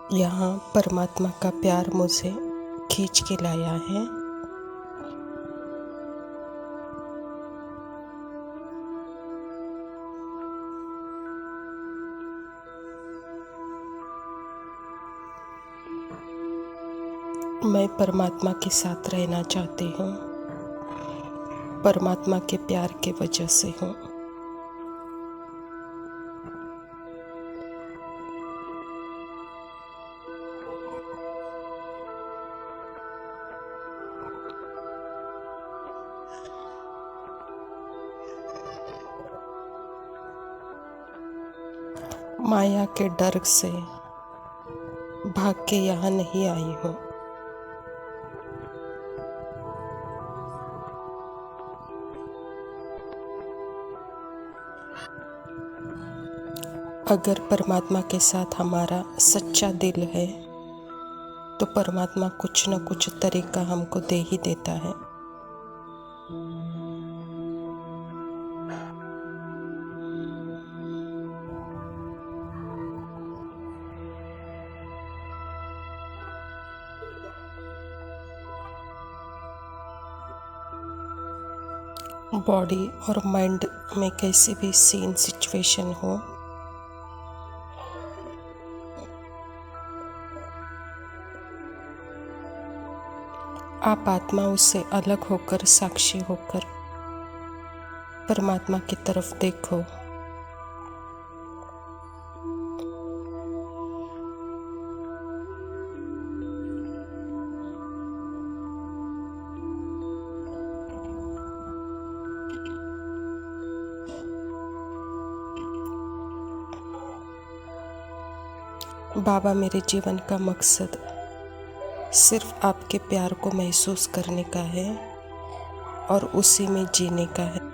यहाँ परमात्मा का प्यार मुझे खींच के लाया है। मैं परमात्मा के साथ रहना चाहती हूँ, परमात्मा के प्यार के वजह से हूँ। माया के डर से भाग के यहाँ नहीं आई हूँ। अगर परमात्मा के साथ हमारा सच्चा दिल है तो परमात्मा कुछ न कुछ तरीका हमको दे ही देता है। बॉडी और माइंड में कैसी भी सीन सिचुएशन हो, आप आत्मा उससे अलग होकर, साक्षी होकर परमात्मा की तरफ देखो। बाबा, मेरे जीवन का मकसद सिर्फ आपके प्यार को महसूस करने का है और उसी में जीने का है।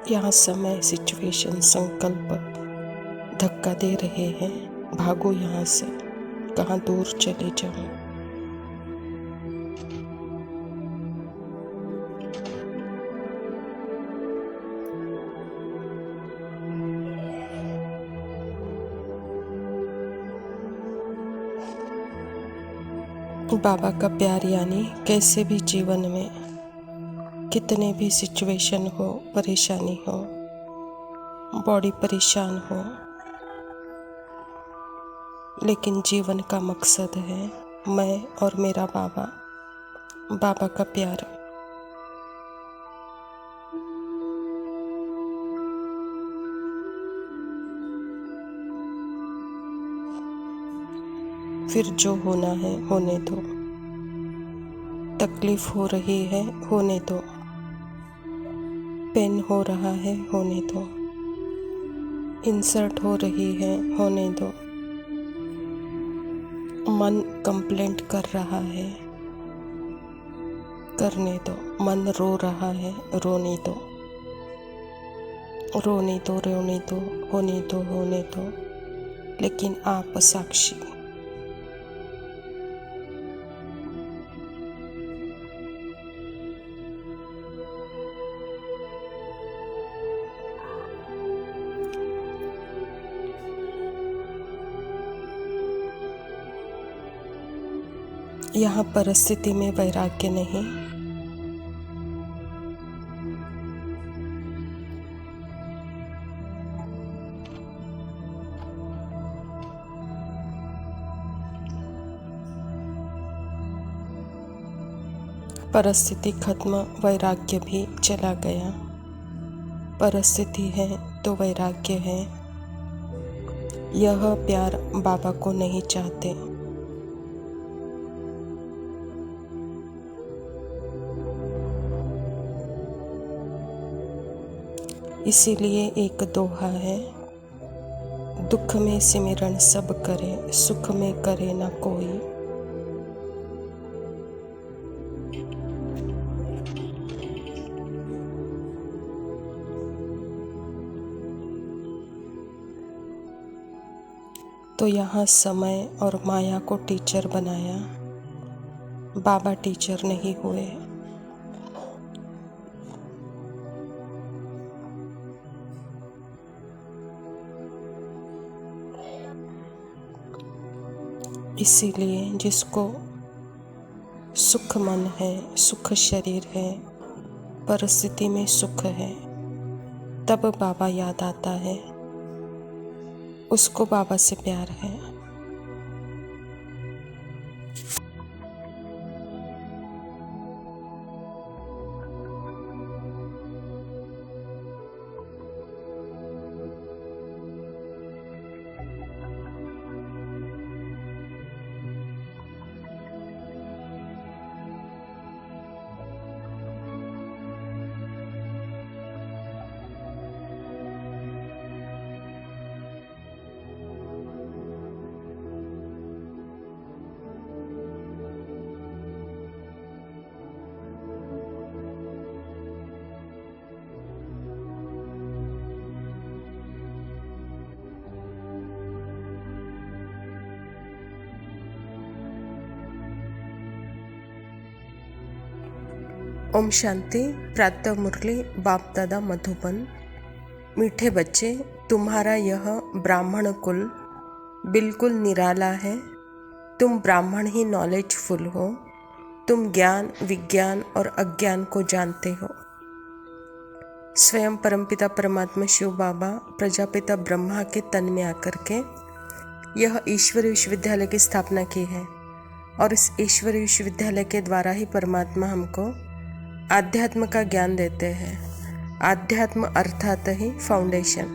यहाँ समय, सिचुएशन, संकल्प धक्का दे रहे हैं। भागो यहाँ से, कहाँ दूर चले जाओ। बाबा का प्यार यानी कैसे भी जीवन में कितने भी सिचुएशन हो, परेशानी हो, बॉडी परेशान हो, लेकिन जीवन का मकसद है मैं और मेरा बाबा, बाबा का प्यार। फिर जो होना है होने दो, तकलीफ हो रही है होने दो, पेन हो रहा है होने दो, इंसल्ट हो रही है होने दो, मन कंप्लेंट कर रहा है करने दो, मन रो रहा है रोने दो, रोने दो, रोने दो, होने दो, होने दो, लेकिन आप साक्षी। यहाँ परिस्थिति में वैराग्य नहीं, परिस्थिति खत्म, वैराग्य भी चला गया। परिस्थिति है तो वैराग्य है। यह प्यार बाबा को नहीं चाहते। इसीलिए एक दोहा है, दुख में सिमरन सब करे, सुख में करे ना कोई। तो यहाँ समय और माया को टीचर बनाया, बाबा टीचर नहीं हुए। इसीलिए जिसको सुख मन है, सुख शरीर है, परिस्थिति में सुख है, तब बाबा याद आता है, उसको बाबा से प्यार है। ओम शांति। प्रातः मुरली बाप दादा मधुबन। मीठे बच्चे, तुम्हारा यह ब्राह्मण कुल बिल्कुल निराला है। तुम ब्राह्मण ही नॉलेजफुल हो। तुम ज्ञान, विज्ञान और अज्ञान को जानते हो। स्वयं परमपिता परमात्मा शिव बाबा प्रजापिता ब्रह्मा के तन में आकर के यह ईश्वरीय विश्वविद्यालय की स्थापना की है, और इस ईश्वरीय विश्वविद्यालय के द्वारा ही परमात्मा हमको आध्यात्म का ज्ञान देते हैं। आध्यात्म अर्थात ही फाउंडेशन।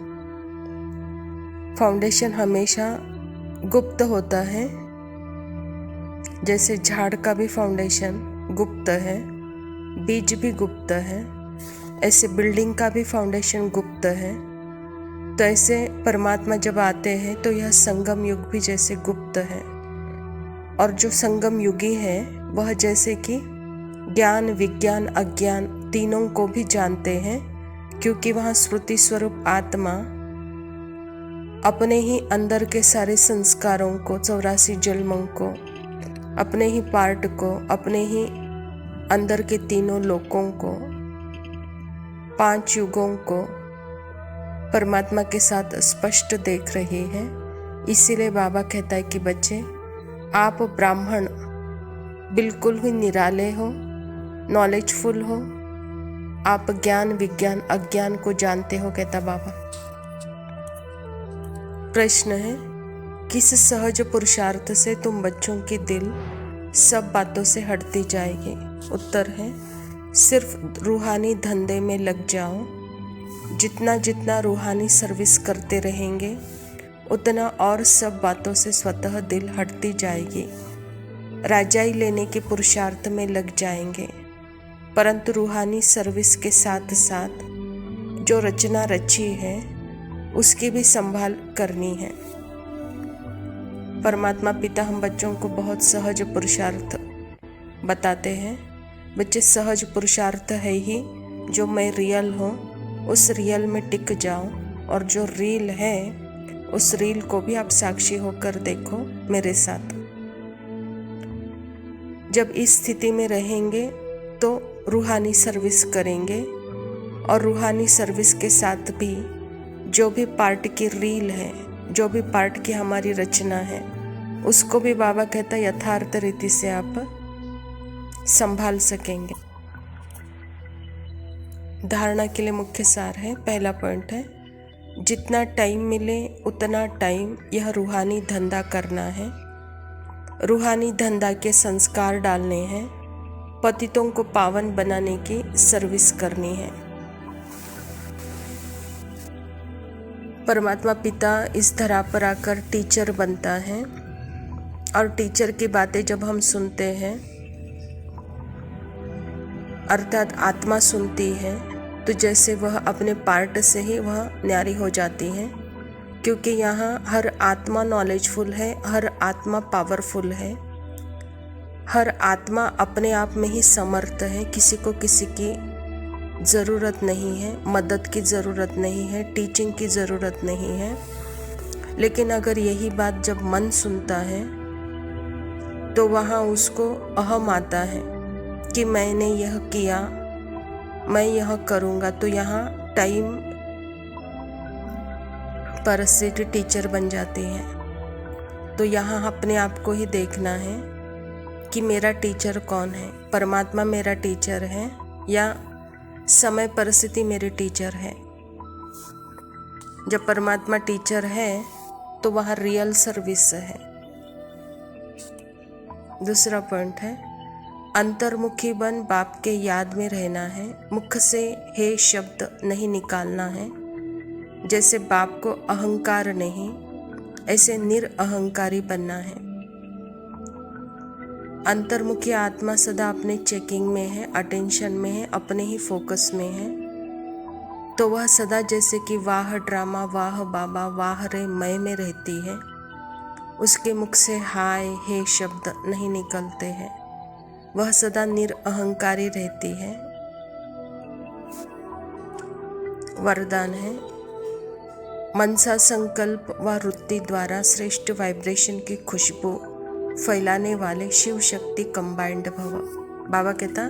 फाउंडेशन हमेशा गुप्त होता है, जैसे झाड़ का भी फाउंडेशन गुप्त है, बीज भी गुप्त है, ऐसे बिल्डिंग का भी फाउंडेशन गुप्त है। तो ऐसे परमात्मा जब आते हैं तो यह संगम युग भी जैसे गुप्त है, और जो संगम युगी है वह जैसे कि ज्ञान, विज्ञान, अज्ञान तीनों को भी जानते हैं, क्योंकि वहाँ श्रुति स्वरूप आत्मा अपने ही अंदर के सारे संस्कारों को, 84 जन्मों को, अपने ही पार्ट को, अपने ही अंदर के तीनों लोकों को, 5 युगों को परमात्मा के साथ स्पष्ट देख रही है। इसीलिए बाबा कहता है कि बच्चे, आप ब्राह्मण बिल्कुल ही निराले हो, नॉलेजफुल हो, आप ज्ञान, विज्ञान, अज्ञान को जानते हो, कहता बाबा। प्रश्न है, किस सहज पुरुषार्थ से तुम बच्चों की दिल सब बातों से हटती जाएगी? उत्तर है, सिर्फ रूहानी धंधे में लग जाओ। जितना जितना रूहानी सर्विस करते रहेंगे उतना और सब बातों से स्वतः दिल हटती जाएगी। राजाई लेने के पुरुषार्थ में लग जाएंगे, परंतु रूहानी सर्विस के साथ साथ जो रचना रची है उसकी भी संभाल करनी है। परमात्मा पिता हम बच्चों को बहुत सहज पुरुषार्थ बताते हैं। बच्चे, सहज पुरुषार्थ है ही जो मैं रियल हूँ, उस रियल में टिक जाओ, और जो रील है उस रील को भी आप साक्षी होकर देखो मेरे साथ। जब इस स्थिति में रहेंगे तो रूहानी सर्विस करेंगे, और रूहानी सर्विस के साथ भी जो भी पार्ट की रील है, जो भी पार्ट की हमारी रचना है, उसको भी बाबा कहता है यथार्थ रीति से आप संभाल सकेंगे। धारणा के लिए मुख्य सार है, पहला पॉइंट है, जितना टाइम मिले उतना टाइम यह रूहानी धंधा करना है। रूहानी धंधा के संस्कार डालने हैं, पतितों को पावन बनाने की सर्विस करनी है। परमात्मा पिता इस धरा पर आकर टीचर बनता है, और टीचर की बातें जब हम सुनते हैं, अर्थात आत्मा सुनती है, तो जैसे वह अपने पार्ट से ही वह न्यारी हो जाती है, क्योंकि यहाँ हर आत्मा नॉलेजफुल है, हर आत्मा पावरफुल है, हर आत्मा अपने आप में ही समर्थ है। किसी को किसी की ज़रूरत नहीं है, मदद की ज़रूरत नहीं है, टीचिंग की ज़रूरत नहीं है। लेकिन अगर यही बात जब मन सुनता है तो वहाँ उसको अहम आता है कि मैंने यह किया, मैं यह करूँगा। तो यहाँ टाइम परिस्थिति टीचर बन जाती है। तो यहाँ अपने आप को ही देखना है कि मेरा टीचर कौन है, परमात्मा मेरा टीचर है या समय परिस्थिति मेरे टीचर है। जब परमात्मा टीचर है तो वह रियल सर्विस है। दूसरा पॉइंट है, अंतर्मुखी बन बाप के याद में रहना है, मुख से हे शब्द नहीं निकालना है। जैसे बाप को अहंकार नहीं, ऐसे निरअहंकारी बनना है। अंतर्मुखी आत्मा सदा अपने चेकिंग में है, अटेंशन में है, अपने ही फोकस में है। तो वह सदा जैसे कि वाह ड्रामा, वाह बाबा, वाह रे मैं में रहती है। उसके मुख से हाय हे शब्द नहीं निकलते हैं। वह सदा निरअहंकारी रहती है। वरदान है, मनसा संकल्प व वृत्ति द्वारा श्रेष्ठ वाइब्रेशन की खुशबू फैलाने वाले शिव शक्ति कंबाइंड भव। बाबा कहता,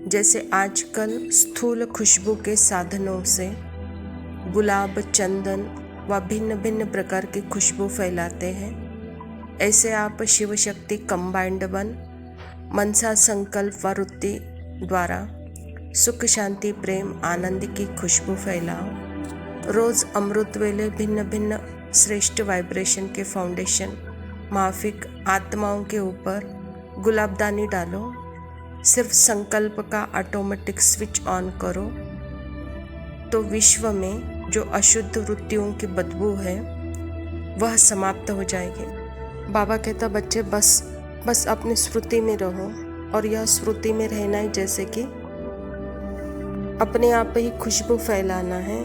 जैसे आजकल स्थूल खुशबू के साधनों से गुलाब, चंदन व भिन्न भिन्न प्रकार की खुशबू फैलाते हैं, ऐसे आप शिव शक्ति कंबाइंड बन मनसा संकल्प व वृत्ति द्वारा सुख, शांति, प्रेम, आनंद की खुशबू फैलाओ। रोज अमृत वेले भिन्न भिन्न श्रेष्ठ वाइब्रेशन के फाउंडेशन माफिक आत्माओं के ऊपर गुलाबदानी डालो। सिर्फ संकल्प का ऑटोमेटिक स्विच ऑन करो तो विश्व में जो अशुद्ध वृत्तियों की बदबू है वह समाप्त हो जाएगी। बाबा कहता, बच्चे बस अपनी स्मृति में रहो। और यह स्मृति में रहना है जैसे कि अपने आप ही खुशबू फैलाना है।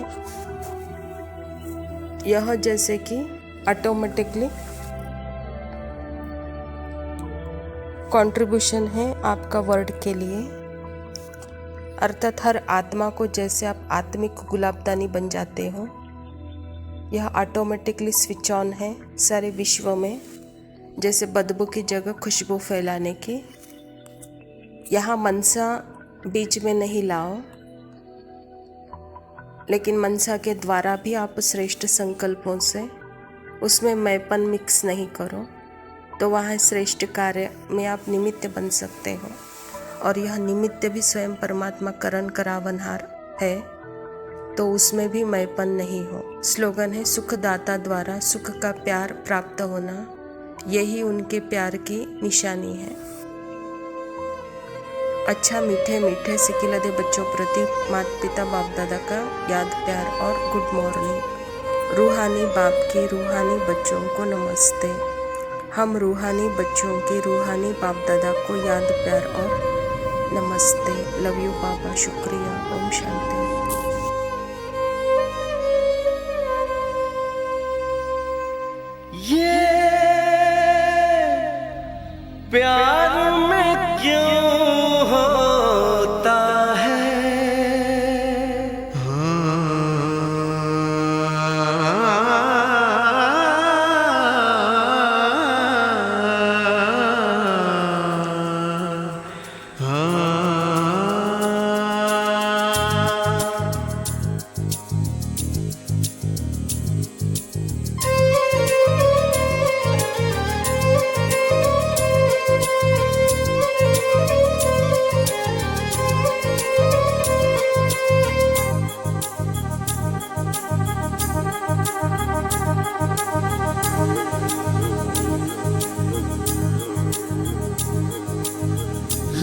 यह जैसे कि ऑटोमेटिकली कंट्रीब्यूशन है आपका वर्ड के लिए। अर्थात हर आत्मा को जैसे आप आत्मिक गुलाबदानी बन जाते हो, यह ऑटोमेटिकली स्विच ऑन है सारे विश्व में, जैसे बदबू की जगह खुशबू फैलाने की। यहाँ मनसा बीच में नहीं लाओ, लेकिन मनसा के द्वारा भी आप श्रेष्ठ संकल्पों से उसमें मैंपन मिक्स नहीं करो, तो वहाँ श्रेष्ठ कार्य में आप निमित्त बन सकते हो। और यह निमित्त भी स्वयं परमात्मा करण करावनहार है, तो उसमें भी मैंपन नहीं हो। स्लोगन है, सुखदाता द्वारा सुख का प्यार प्राप्त होना, यही उनके प्यार की निशानी है। अच्छा मीठे मीठे सिकिलदे बच्चों प्रति माता पिता बाप दादा का याद प्यार और गुड मॉर्निंग। रूहानी बाप के रूहानी बच्चों को नमस्ते। हम रूहानी बच्चों के रूहानी बाप दादा को याद प्यार और नमस्ते। लव यू बाबा, शुक्रिया। ओम शांति। ये प्यार में क्यों होता है,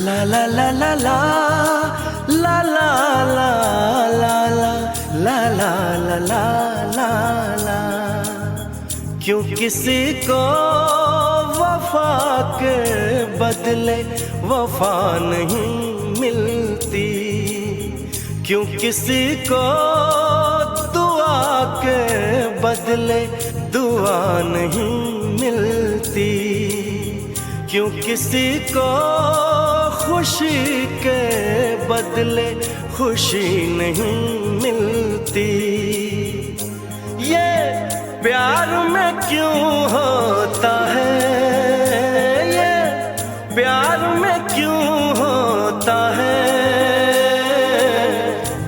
ला ला ला ला ला ला ला ला ला ला ला ला ला ला ला। क्यों किसी को वफा के बदले वफा नहीं मिलती, क्यों किसी को दुआ के बदले दुआ नहीं मिलती, क्यों किसी को खुशी के बदले खुशी नहीं मिलती। ये प्यार में क्यों होता है ये, प्यार में क्यों होता है,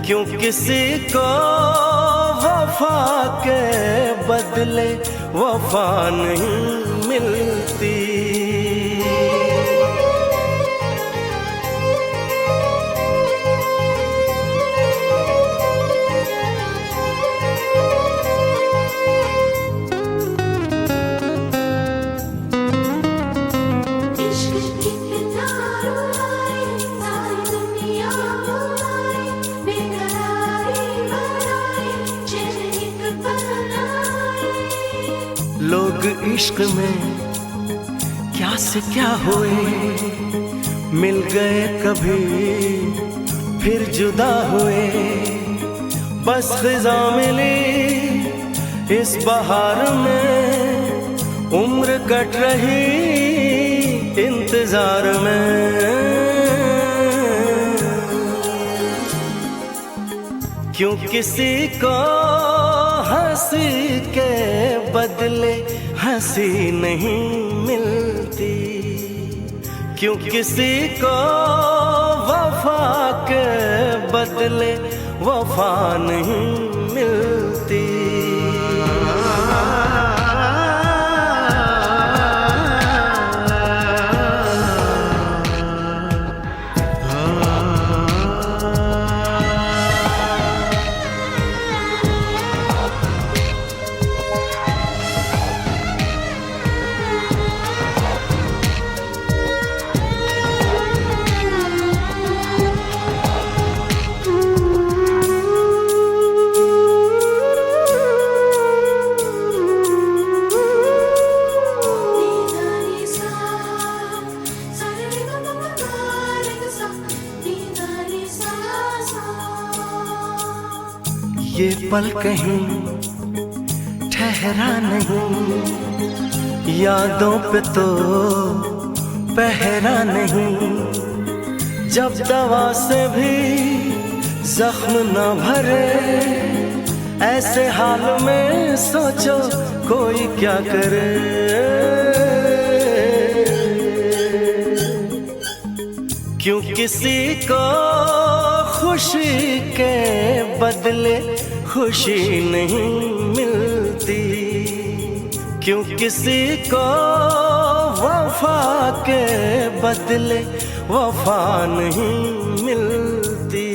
क्यों किसी को वफा के बदले वफा नहीं मिलती। लोग इश्क में क्या से क्या हुए, मिल गए कभी फिर जुदा हुए। बस खिज़ा मिली इस बहार में, उम्र कट रही इंतजार में। क्यों किसी को हंसी के बदले हंसी नहीं मिलती, क्यों किसी को वफा के बदले वफा नहीं मिलती। ये पल कहीं ठहरा नहीं, यादों पे तो पहरा नहीं। जब दवा से भी जख्म न भरे, ऐसे हाल में सोचो कोई क्या करे। क्यों किसी को खुशी के बदले खुशी नहीं मिलती, क्यों किसी को वफा के बदले वफा नहीं मिलती।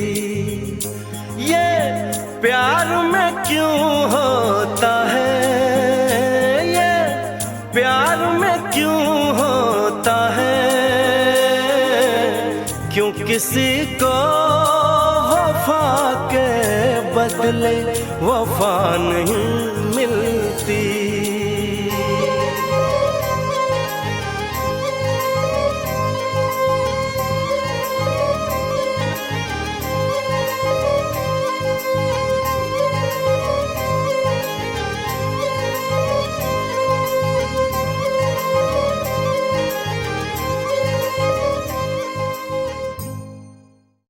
ये प्यार में क्यों होता है ये, प्यार में क्यों होता है, क्यों किसी को वफा के बदले वफा नहीं मिलती।